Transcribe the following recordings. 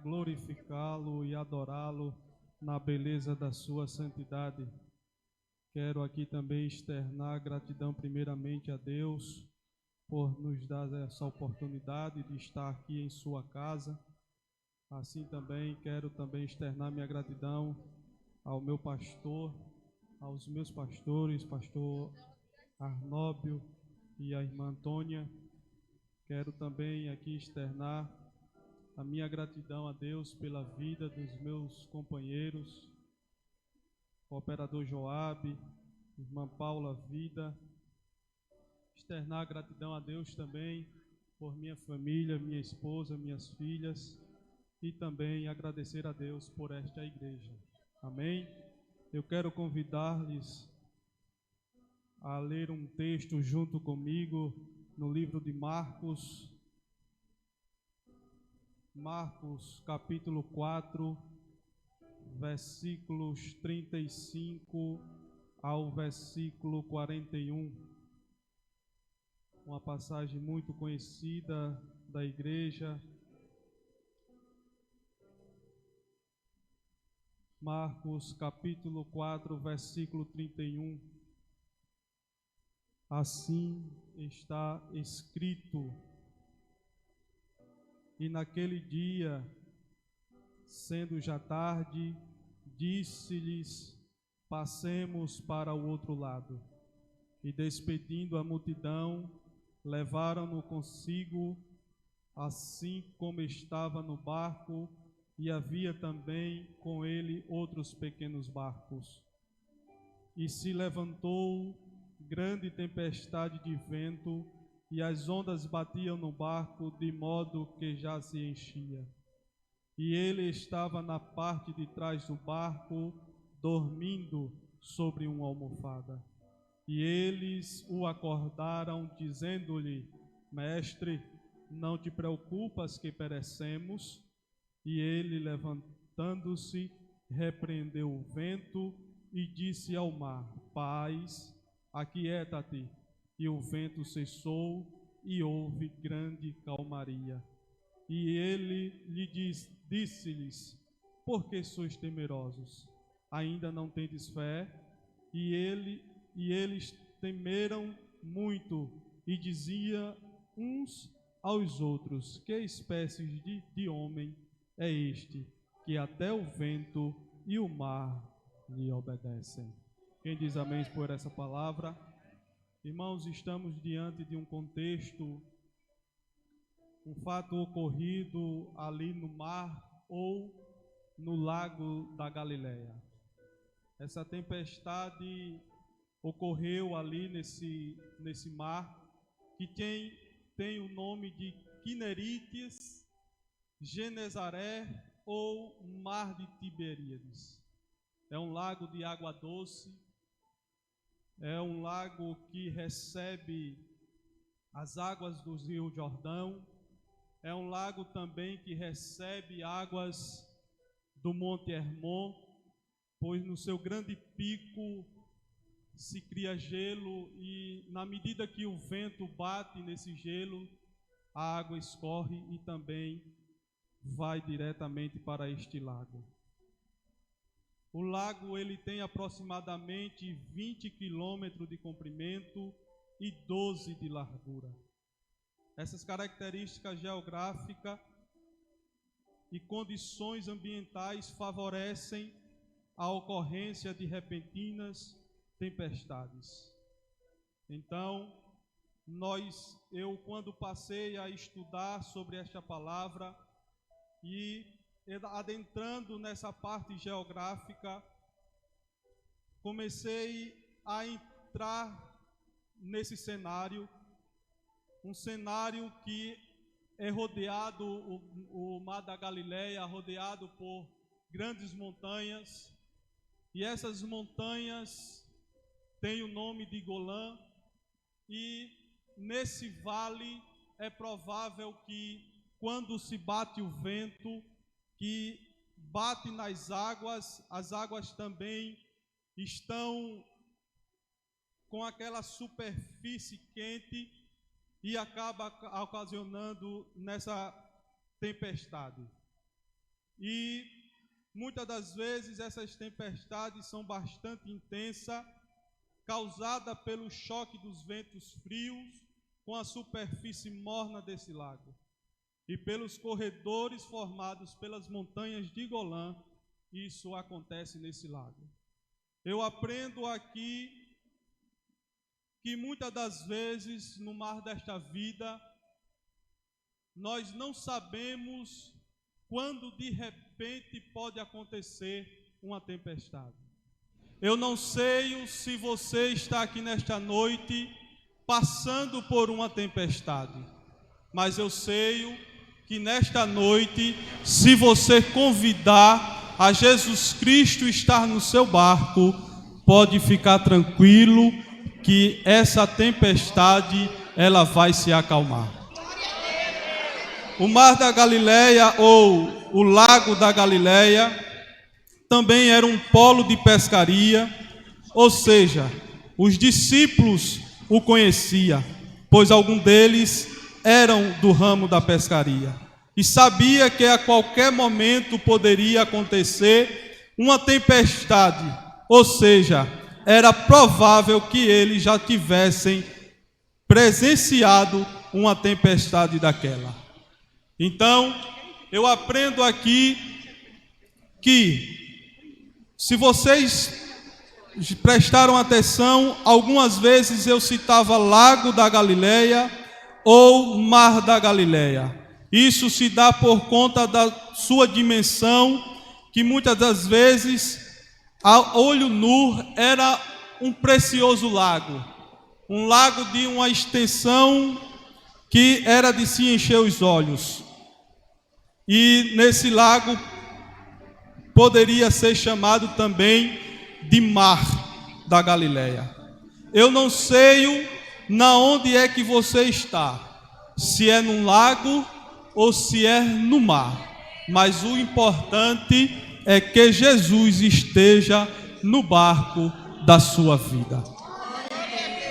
glorificá-lo e adorá-lo na beleza da sua santidade. Quero aqui também externar gratidão primeiramente a Deus por nos dar essa oportunidade de estar aqui em sua casa. Assim também quero externar minha gratidão ao meu pastor, aos meus pastores, pastor Arnóbio e a irmã Antônia. Quero também aqui externar a minha gratidão a Deus pela vida dos meus companheiros, o operador Joabe, irmã Paula Vida. Externar gratidão a Deus também por minha família, minha esposa, minhas filhas, e também agradecer a Deus por esta igreja. Amém? Eu quero convidar-lhes a ler um texto junto comigo no livro de Marcos, capítulo 4, versículos 35 ao versículo 41. Uma passagem muito conhecida da igreja. Marcos capítulo 4, versículo 31. Assim está escrito: e naquele dia, sendo já tarde, disse-lhes: passemos para o outro lado. E despedindo a multidão, levaram-no consigo, assim como estava no barco, e havia também com ele outros pequenos barcos. E se levantou grande tempestade de vento, e as ondas batiam no barco, de modo que já se enchia. E ele estava na parte de trás do barco, dormindo sobre uma almofada. E eles o acordaram, dizendo-lhe: Mestre, não te preocupas que perecemos? E ele, levantando-se, repreendeu o vento e disse ao mar: Paz, aquieta-te. E o vento cessou e houve grande calmaria. E ele disse-lhes: por que sois temerosos? Ainda não tendes fé? E eles temeram muito e diziam uns aos outros: que espécie de homem é este, que até o vento e o mar lhe obedecem? Quem diz amém por essa palavra? Irmãos, estamos diante de um contexto, um fato ocorrido ali no mar ou no lago da Galileia. Essa tempestade ocorreu ali nesse mar, que tem o nome de Quineríades, Genezaré ou Mar de Tiberíades. É um lago de água doce, é um lago que recebe as águas do Rio Jordão, é um lago também que recebe águas do Monte Hermon, pois no seu grande pico se cria gelo e na medida que o vento bate nesse gelo, a água escorre e também vai diretamente para este lago. O lago ele tem aproximadamente 20 quilômetros de comprimento e 12 de largura. Essas características geográficas e condições ambientais favorecem a ocorrência de repentinas tempestades. Então, eu quando passei a estudar sobre esta palavra e adentrando nessa parte geográfica, comecei a entrar nesse cenário, um cenário que é rodeado, o Mar da Galileia, rodeado por grandes montanhas, e essas montanhas têm o nome de Golã, e nesse vale é provável que quando se bate o vento, que bate nas águas, as águas também estão com aquela superfície quente e acaba ocasionando nessa tempestade. E muitas das vezes essas tempestades são bastante intensas, causada pelo choque dos ventos frios com a superfície morna desse lago e pelos corredores formados pelas montanhas de Golã. Isso acontece nesse lago. Eu aprendo aqui que muitas das vezes no mar desta vida nós não sabemos quando de repente pode acontecer uma tempestade. Eu não sei se você está aqui nesta noite passando por uma tempestade, mas eu sei que nesta noite, se você convidar a Jesus Cristo estar no seu barco, pode ficar tranquilo que essa tempestade ela vai se acalmar. O mar da Galileia, ou o lago da Galileia, também era um polo de pescaria, ou seja, os discípulos o conheciam, pois alguns deles eram do ramo da pescaria, e sabia que a qualquer momento poderia acontecer uma tempestade, ou seja, era provável que eles já tivessem presenciado uma tempestade daquela. Então, eu aprendo aqui que, se vocês prestaram atenção, algumas vezes eu citava Lago da Galileia ou Mar da Galileia. Isso se dá por conta da sua dimensão, que muitas das vezes, a olho nu, era um precioso lago. Um lago de uma extensão que era de se encher os olhos. E nesse lago poderia ser chamado também de Mar da Galileia. Eu não sei na onde é que você está, se é num lago ou se é no mar, mas o importante é que Jesus esteja no barco da sua vida.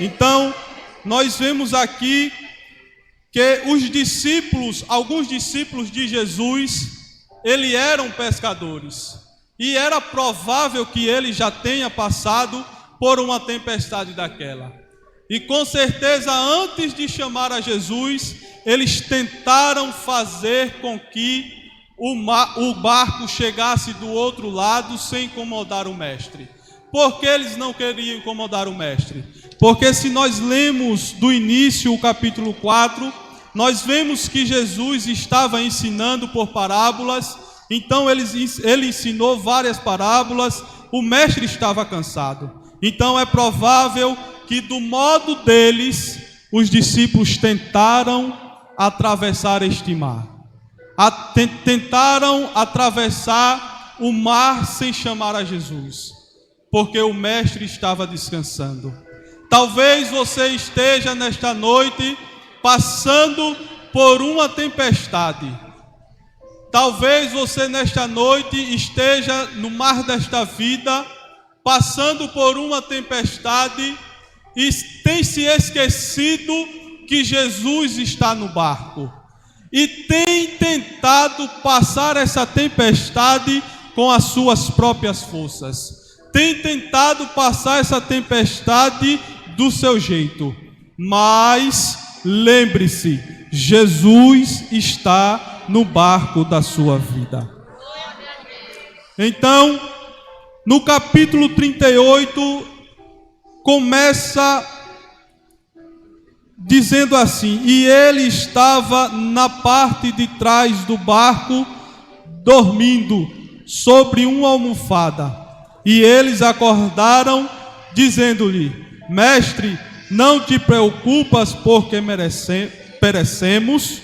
Então, nós vemos aqui que os discípulos, alguns discípulos de Jesus, eles eram pescadores, e era provável que ele já tenha passado por uma tempestade daquela. E com certeza, antes de chamar a Jesus, eles tentaram fazer com que o barco chegasse do outro lado sem incomodar o mestre. Por que eles não queriam incomodar o mestre? Porque se nós lemos do início o capítulo 4, nós vemos que Jesus estava ensinando por parábolas. Então ele ensinou várias parábolas, o mestre estava cansado. Então é provável que do modo deles, os discípulos tentaram atravessar este mar. Tentaram atravessar o mar sem chamar a Jesus, porque o mestre estava descansando. Talvez você esteja nesta noite passando por uma tempestade. Talvez você nesta noite esteja no mar desta vida, passando por uma tempestade e tem se esquecido que Jesus está no barco. E tem tentado passar essa tempestade com as suas próprias forças. Tem tentado passar essa tempestade do seu jeito. Mas lembre-se, Jesus está no barco da sua vida. Então, no capítulo 38, começa dizendo assim: e ele estava na parte de trás do barco, dormindo sobre uma almofada. E eles acordaram, dizendo-lhe: mestre, não te preocupas porque perecemos?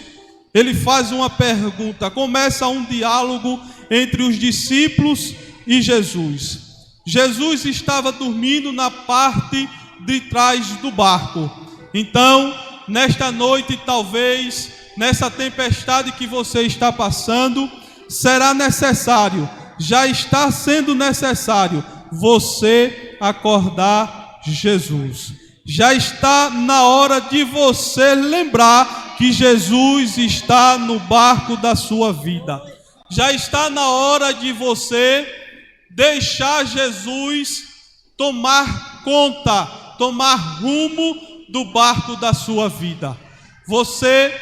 Ele faz uma pergunta, começa um diálogo entre os discípulos e Jesus. Jesus estava dormindo na parte de trás do barco. Então, nesta noite, talvez, nessa tempestade que você está passando, será necessário, já está sendo necessário, você acordar Jesus. Já está na hora de você lembrar que Jesus está no barco da sua vida. já está na hora de você deixar Jesus tomar conta, tomar rumo do barco da sua vida. Você,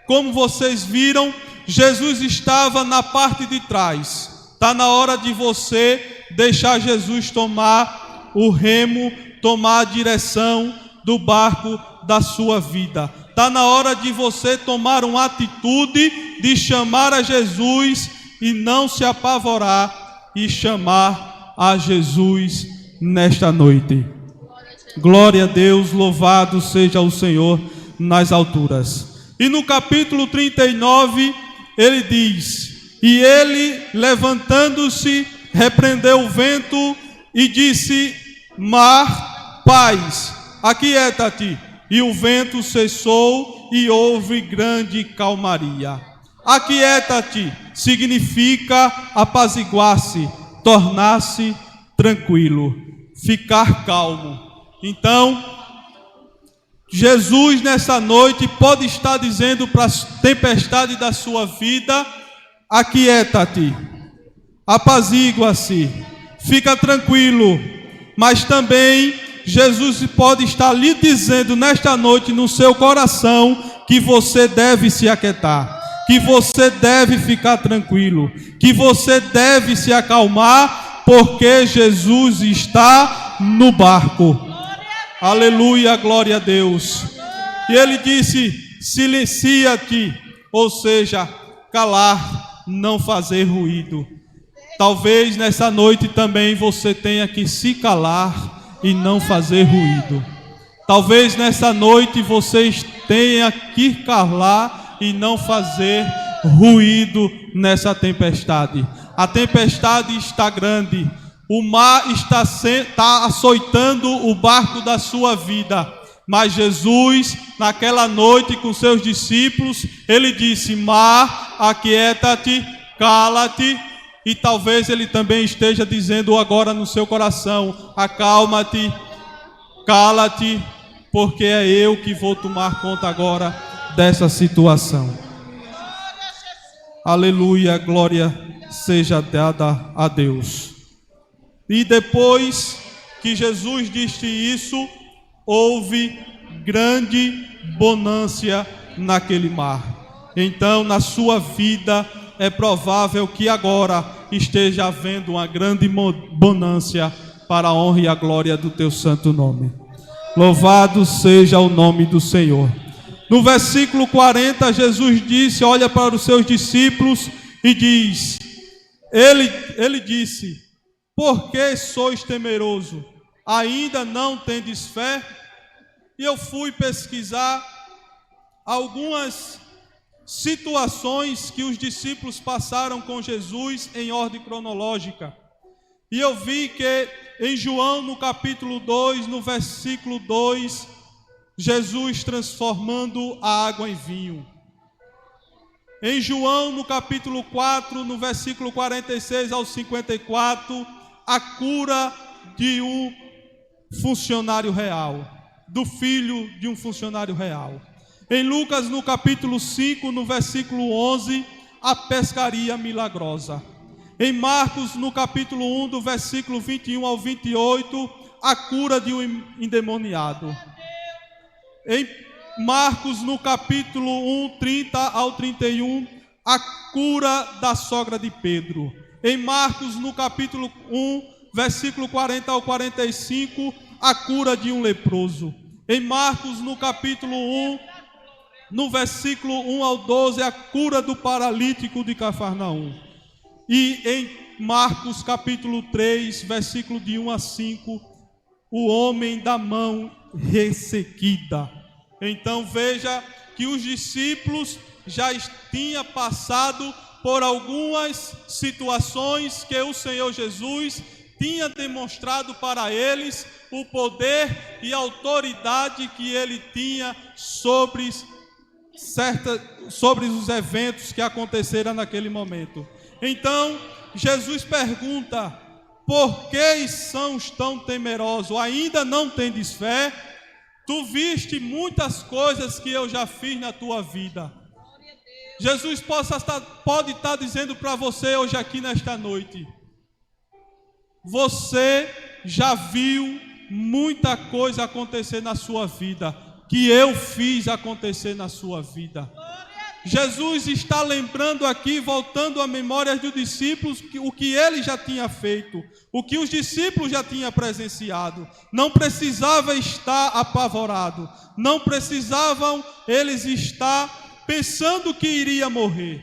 como vocês viram, Jesus estava na parte de trás. Está na hora de você deixar Jesus tomar o remo, tomar a direção do barco da sua vida. Está na hora de você tomar uma atitude de chamar a Jesus e não se apavorar e chamar a Jesus nesta noite. Glória a Deus, louvado seja o Senhor nas alturas. E no capítulo 39, ele diz: e ele, levantando-se, repreendeu o vento e disse: mar, paz, aquieta-te. E o vento cessou e houve grande calmaria. Aquieta-te significa apaziguar-se, tornar-se tranquilo, ficar calmo. Então, Jesus nessa noite pode estar dizendo para a tempestade da sua vida: aquieta-te, apazigua-se, fica tranquilo. Mas também Jesus pode estar lhe dizendo nesta noite no seu coração que você deve se aquietar, que você deve ficar tranquilo, que você deve se acalmar, porque Jesus está no barco. Aleluia, glória a Deus. E ele disse: silencia-te, ou seja, calar, não fazer ruído. Talvez nessa noite também você tenha que se calar e não fazer ruído. Talvez nessa noite você tenha que calar e não fazer ruído nessa tempestade. A tempestade está grande. O mar está açoitando o barco da sua vida. Mas Jesus, naquela noite com seus discípulos, ele disse: mar, aquieta-te, cala-te. E talvez ele também esteja dizendo agora no seu coração: acalma-te, cala-te, porque é eu que vou tomar conta agora dessa situação. Aleluia, glória seja dada a Deus. E depois que Jesus disse isso, houve grande bonança naquele mar. Então, na sua vida, é provável que agora esteja havendo uma grande bonança para a honra e a glória do teu santo nome. Louvado seja o nome do Senhor. No versículo 40, Jesus disse, olha para os seus discípulos e diz, ele disse: por que sois temeroso? Ainda não tendes fé? E eu fui pesquisar algumas situações que os discípulos passaram com Jesus em ordem cronológica. E eu vi que em João, no capítulo 2, no versículo 2, Jesus transformando a água em vinho. Em João, no capítulo 4, no versículo 46 ao 54, a cura de um funcionário real, do filho de um funcionário real. Em Lucas, no capítulo 5, no versículo 11, a pescaria milagrosa. Em Marcos, no capítulo 1, do versículo 21 ao 28, a cura de um endemoniado. Em Marcos, no capítulo 1, 30 ao 31, a cura da sogra de Pedro. Em Marcos, no capítulo 1, versículo 40 ao 45, a cura de um leproso. Em Marcos, no capítulo 1, no versículo 1 ao 12, a cura do paralítico de Cafarnaum. E em Marcos, capítulo 3, versículo de 1 a 5, o homem da mão ressequida. Então veja que os discípulos já tinham passado por algumas situações que o Senhor Jesus tinha demonstrado para eles o poder e a autoridade que ele tinha sobre os eventos que aconteceram naquele momento. Então Jesus pergunta: por que são tão temerosos? Ainda não tendes fé? Tu viste muitas coisas que eu já fiz na tua vida. Jesus pode estar dizendo para você hoje aqui nesta noite: você já viu muita coisa acontecer na sua vida, que eu fiz acontecer na sua vida. Jesus está lembrando aqui, voltando à memória dos discípulos, o que ele já tinha feito, o que os discípulos já tinham presenciado. Não precisava estar apavorado, não precisavam eles estar pensando que iria morrer.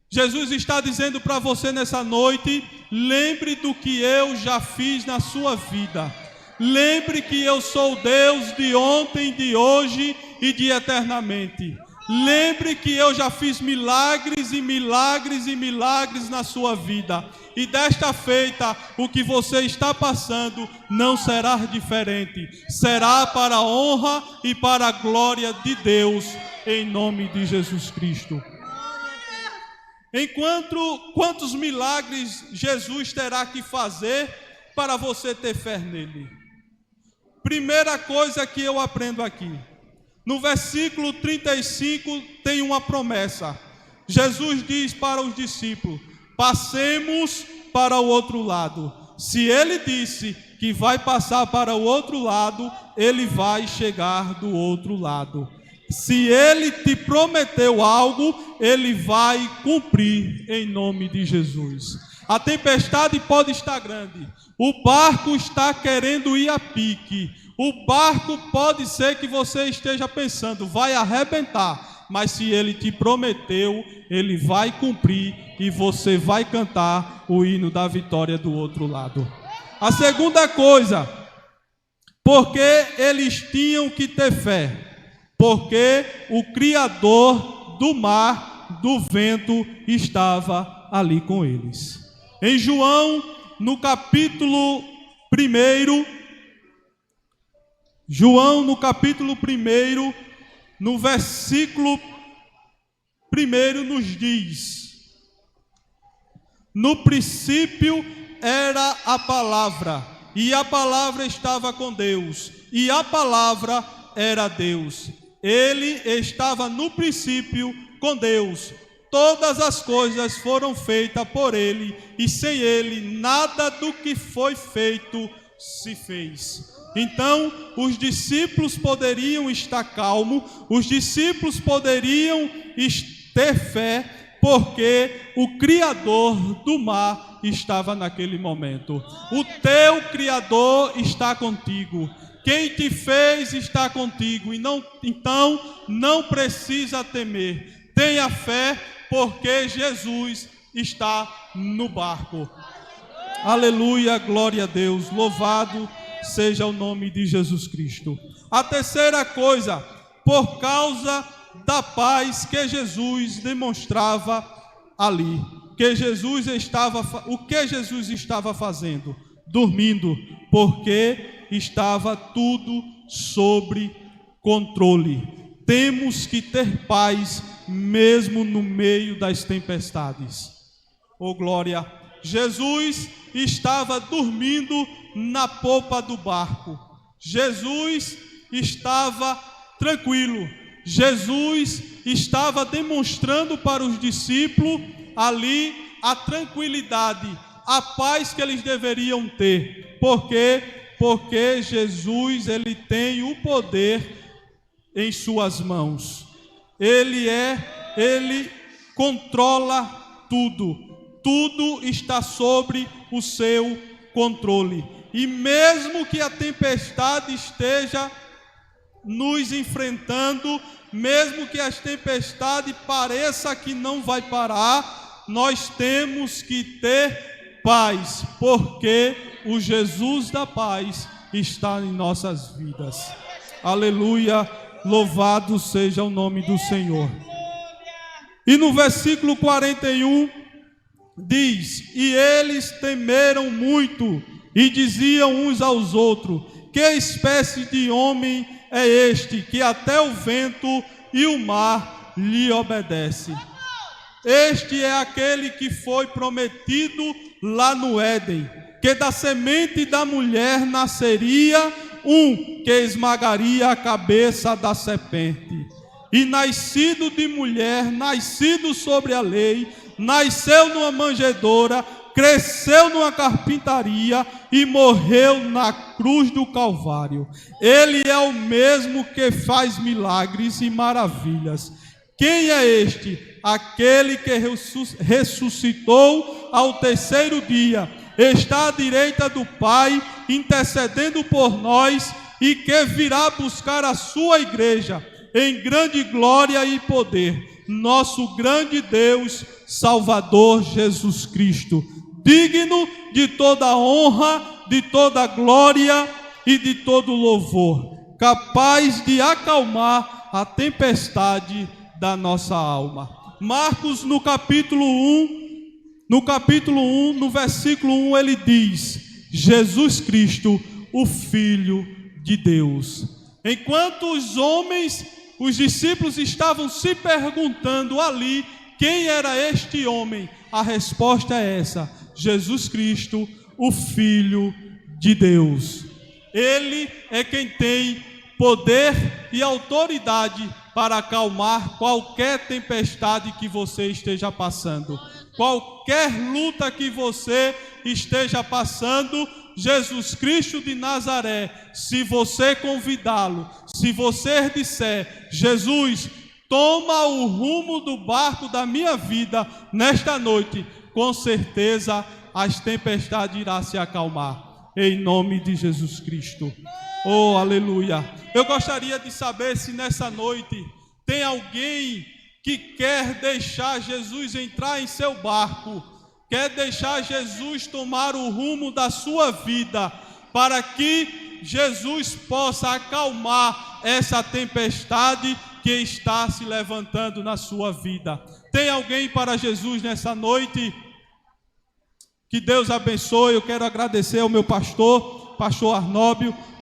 Jesus está dizendo para você nessa noite: lembre do que eu já fiz na sua vida. Lembre que eu sou Deus de ontem, de hoje e de eternamente. Lembre que eu já fiz milagres e milagres e milagres na sua vida. E desta feita, o que você está passando não será diferente. Será para a honra e para a glória de Deus, em nome de Jesus Cristo. Quantos milagres Jesus terá que fazer para você ter fé nele? Primeira coisa que eu aprendo aqui. No versículo 35 tem uma promessa. Jesus diz para os discípulos: passemos para o outro lado. Se ele disse que vai passar para o outro lado, ele vai chegar do outro lado. Se ele te prometeu algo, ele vai cumprir em nome de Jesus. A tempestade pode estar grande, o barco está querendo ir a pique, o barco pode ser que você esteja pensando, vai arrebentar, mas se ele te prometeu, ele vai cumprir e você vai cantar o hino da vitória do outro lado. A segunda coisa, porque eles tinham que ter fé, porque o Criador do mar, do vento, estava ali com eles. Em João, no capítulo 1, no versículo 1, nos diz: no princípio era a palavra, e a palavra estava com Deus, e a palavra era Deus. Ele estava no princípio com Deus. Todas as coisas foram feitas por ele, e sem ele nada do que foi feito se fez. Então, os discípulos poderiam estar calmos, os discípulos poderiam ter fé, porque o Criador do mar estava naquele momento. O teu Criador está contigo. Quem te fez está contigo, então não precisa temer. Tenha fé, porque Jesus está no barco. Aleluia, glória a Deus, louvado seja o nome de Jesus Cristo. A terceira coisa, por causa da paz que Jesus demonstrava ali, o que Jesus estava fazendo? Dormindo, porque estava tudo sob controle. Temos que ter paz mesmo no meio das tempestades. Oh glória! Jesus estava dormindo na popa do barco. Jesus estava tranquilo. Jesus estava demonstrando para os discípulos ali a tranquilidade, a paz que eles deveriam ter. Por quê? Porque Jesus, ele tem o poder em suas mãos. Ele controla tudo. Tudo está sobre o seu controle. E mesmo que a tempestade esteja nos enfrentando, mesmo que as tempestades pareça que não vai parar, nós temos que ter paz, porque o Jesus da paz está em nossas vidas. Aleluia, louvado seja o nome do Senhor. E no versículo 41 diz: e eles temeram muito e diziam uns aos outros: que espécie de homem é este, que até o vento e o mar lhe obedecem? Este é aquele que foi prometido lá no Éden, que da semente da mulher nasceria um que esmagaria a cabeça da serpente. e nascido de mulher, nascido sobre a lei, nasceu numa manjedoura, cresceu numa carpintaria e morreu na cruz do Calvário. Ele é o mesmo que faz milagres e maravilhas. Quem é este? Aquele que ressuscitou ao terceiro dia, está à direita do Pai, intercedendo por nós, e que virá buscar a sua igreja em grande glória e poder. Nosso grande Deus, Salvador Jesus Cristo, digno de toda honra, de toda glória e de todo louvor, capaz de acalmar a tempestade da nossa alma. Marcos, no capítulo 1, no versículo 1, ele diz: Jesus Cristo, o Filho de Deus. Enquanto os discípulos estavam se perguntando ali quem era este homem, a resposta é essa: Jesus Cristo, o Filho de Deus. Ele é quem tem poder e autoridade para acalmar qualquer tempestade que você esteja passando, qualquer luta que você esteja passando. Jesus Cristo de Nazaré, se você convidá-lo, se você disser: Jesus, toma o rumo do barco da minha vida nesta noite, com certeza as tempestades irão se acalmar, em nome de Jesus Cristo. Oh, aleluia. Eu gostaria de saber se nessa noite tem alguém que quer deixar Jesus entrar em seu barco, quer deixar Jesus tomar o rumo da sua vida, para que Jesus possa acalmar essa tempestade que está se levantando na sua vida. Tem alguém para Jesus nessa noite? Que Deus abençoe. Eu quero agradecer ao meu pastor Arnóbio,